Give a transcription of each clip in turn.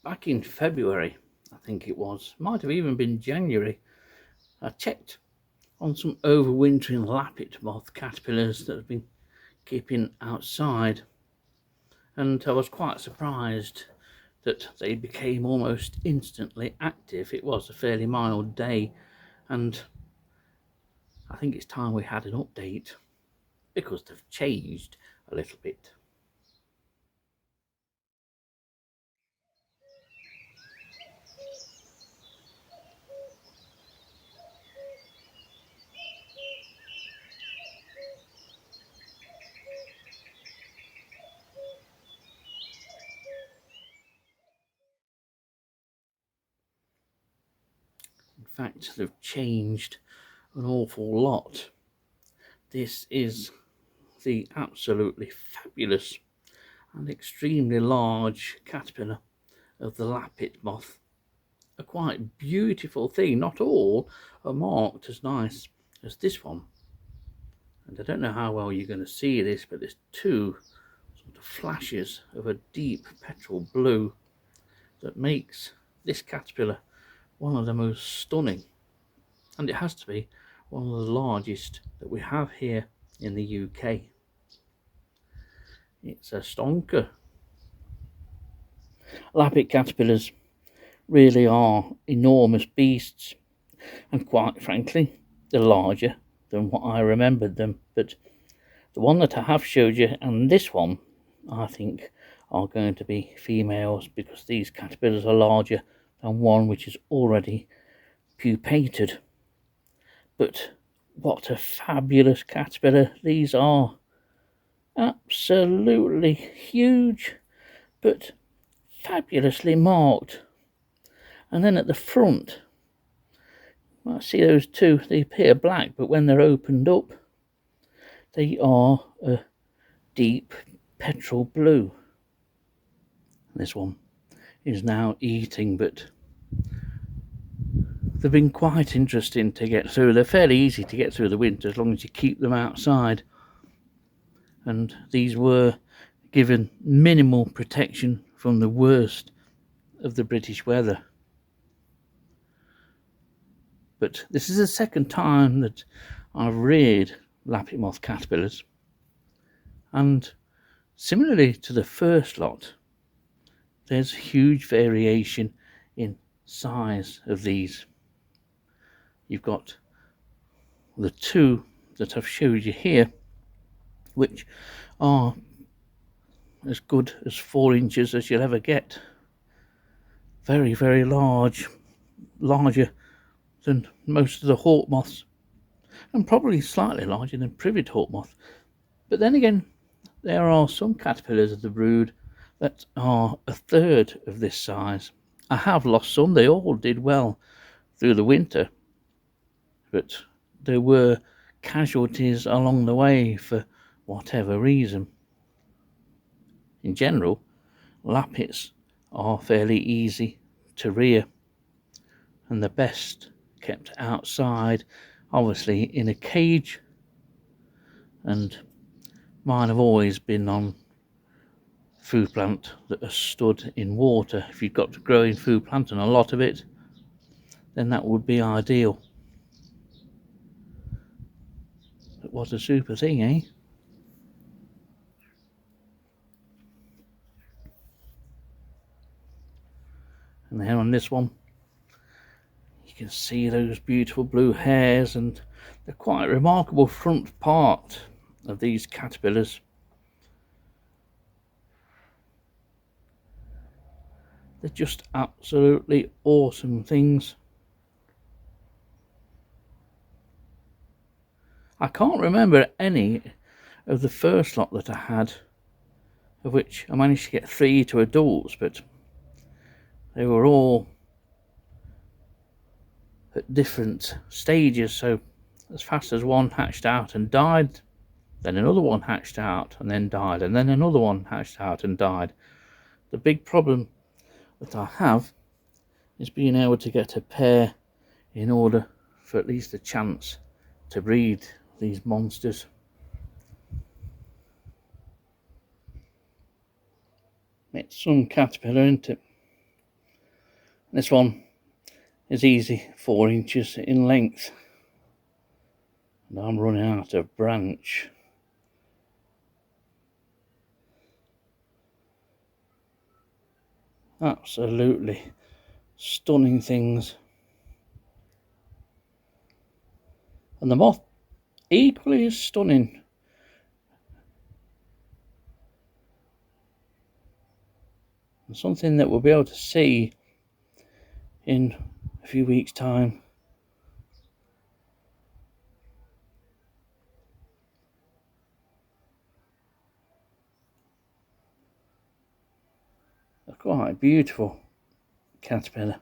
back in February, I think it was, might have even been January, I checked on some overwintering Lappet Moth caterpillars that have been keeping outside, and I was quite surprised that they became almost instantly active. It was a fairly mild day, and I think it's time we had an update because they've changed a little bit. In fact, they've changed an awful lot. This is the absolutely fabulous and extremely large caterpillar of the Lappet Moth. A quite beautiful thing. Not all are marked as nice as this one. And I don't know how well you're going to see this, but there's two sort of flashes of a deep petrol blue that makes this caterpillar one of the most stunning, and it has to be one of the largest that we have here in the UK. It's a stonker. Lappet caterpillars really are enormous beasts, and quite frankly, they're larger than what I remembered them. But the one that I have showed you and this one, I think, are going to be females, because these caterpillars are larger than one which is already pupated. But what a fabulous caterpillar these are. Absolutely huge, but fabulously marked. And then at the front, you might see those two, they appear black, but when they're opened up, they are a deep petrol blue. This one is now eating, but they've been quite interesting to get through. They're fairly easy to get through the winter as long as you keep them outside. And these were given minimal protection from the worst of the British weather. But this is the second time that I've reared Lappet Moth caterpillars, and similarly to the first lot, there's huge variation in size of these. You've got the two that I've showed you here, which are as good as 4 inches as you'll ever get. Very, very large, larger than most of the hawk moths, and probably slightly larger than privet hawk moth. But then again, there are some caterpillars of the brood that are a third of this size. I have lost some. They all did well through the winter, but there were casualties along the way for whatever reason. In general, lappets are fairly easy to rear, and the best kept outside, obviously in a cage, and mine have always been on food plant that are stood in water. If you've got growing food plant and a lot of it, then that would be ideal. But what a super thing, eh? And then on this one, you can see those beautiful blue hairs, and the quite remarkable front part of these caterpillars. They're just absolutely awesome things. I can't remember any of the first lot that I had, of which I managed to get 3 to adults, but they were all at different stages. So as fast as one hatched out and died, then another one hatched out and then died, and then another one hatched out and died. The big problem that I have is being able to get a pair in order for at least a chance to breed these monsters. It's some caterpillar, isn't it? This one is easy 4 inches in length, and I'm running out of branch. Absolutely stunning things. And the moth equally as stunning. And something that we'll be able to see in a few weeks' time. A quite beautiful caterpillar.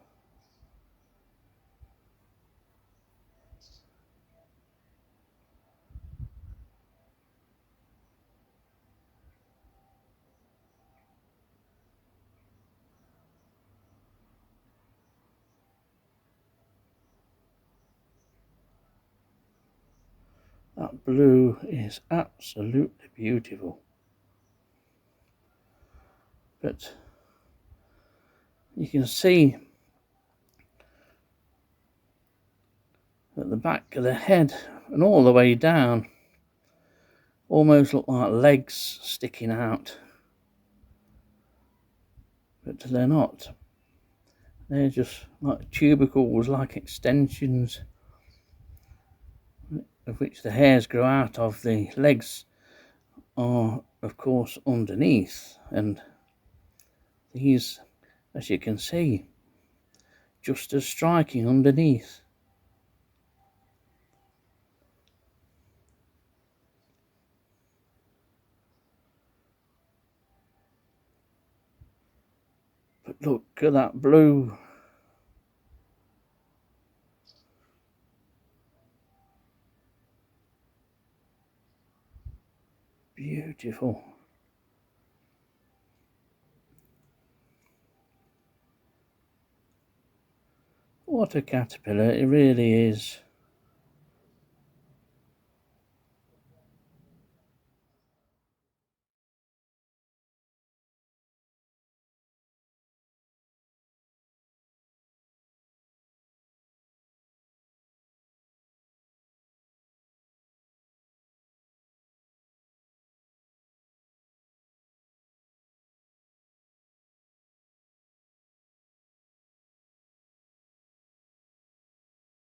That blue is absolutely beautiful. But you can see at the back of the head and all the way down almost look like legs sticking out, but they're not. They're just like tubercles, like extensions, of which the hairs grow out of. The legs are of course underneath, and these, as you can see, just as striking underneath. But look at that blue. Beautiful. What a caterpillar it really is.